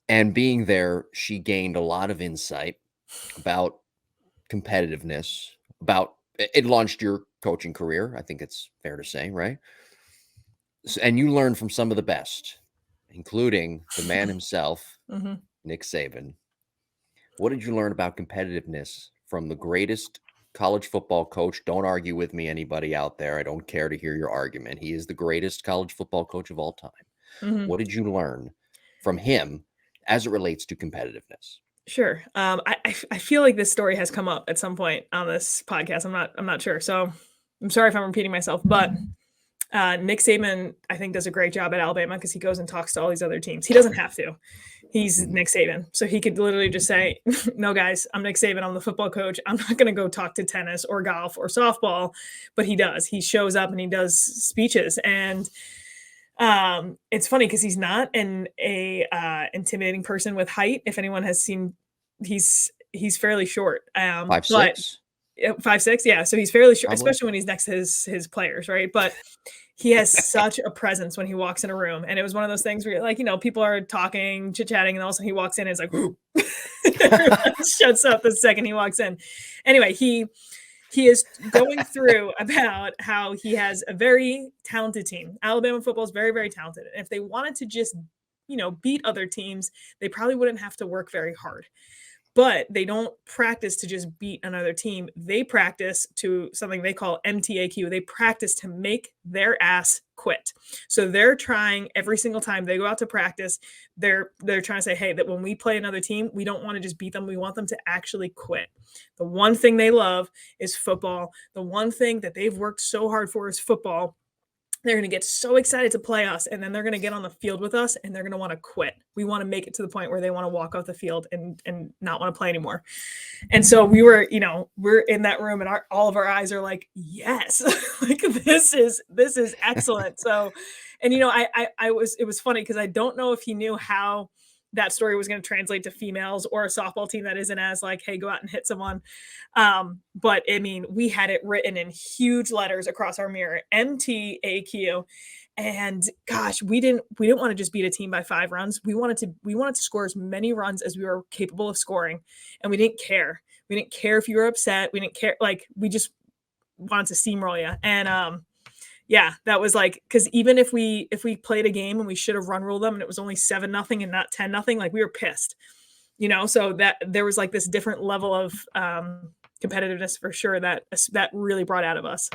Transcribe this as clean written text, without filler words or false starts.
And being there, she gained a lot of insight about competitiveness, about it launched your coaching career. I think it's fair to say, right? And you learned from some of the best, including the man himself, Mm-hmm. Nick Saban. What did you learn about competitiveness from the greatest college football coach? Don't argue with me, anybody out there. I don't care to hear your argument. He is the greatest college football coach of all time. Mm-hmm. What did you learn from him as it relates to competitiveness? Sure. I feel like this story has come up at some point on this podcast. I'm not sure. So I'm sorry if I'm repeating myself, but Nick Saban, I think, does a great job at Alabama because he goes and talks to all these other teams. He doesn't have to. He's Mhm. Nick Saban. So he could literally just say, no, guys, I'm Nick Saban. I'm the football coach. I'm not going to go talk to tennis or golf or softball. But he does. He shows up and he does speeches. And it's funny because he's not a intimidating person with height. If anyone has seen, he's fairly short. Five, But six, 5'6", yeah. So he's fairly short, probably. especially when he's next to his players, right? But he has such a presence when he walks in a room, and it was one of those things where, like, people are talking, chit chatting, and all of a sudden he walks in, and it's like, everyone shuts up the second he walks in. Anyway, he is going through about how he has a very talented team. Alabama football is very, very talented, and if they wanted to just beat other teams, they probably wouldn't have to work very hard, but they don't practice to just beat another team. They practice to something they call MTAQ. They practice to make their ass quit. So they're trying every single time they go out to practice, they're trying to say, hey, that when we play another team, we don't want to just beat them. We want them to actually quit. The one thing they love is football. The one thing that they've worked so hard for is football. They're going to get so excited to play us, and then they're going to get on the field with us, and they're going to want to quit. We want to make it to the point where they want to walk off the field and not want to play anymore. And so we're in that room, and all of our eyes are like, yes, like this is excellent. So, and it was funny because I don't know if he knew how that story was going to translate to females or a softball team that isn't as like, hey, go out and hit someone. But I mean, we had it written in huge letters across our mirror, MTAQ. And gosh, we didn't want to just beat a team by 5 runs. We wanted to score as many runs as we were capable of scoring. And we didn't care. We didn't care if you were upset. We didn't care. Like, we just wanted to steamroll you. And yeah, that was like, because even if we played a game and we should have run ruled them and it was only 7-0 and not 10-0, like, we were pissed. So that there was like this different level of competitiveness for sure that really brought out of us.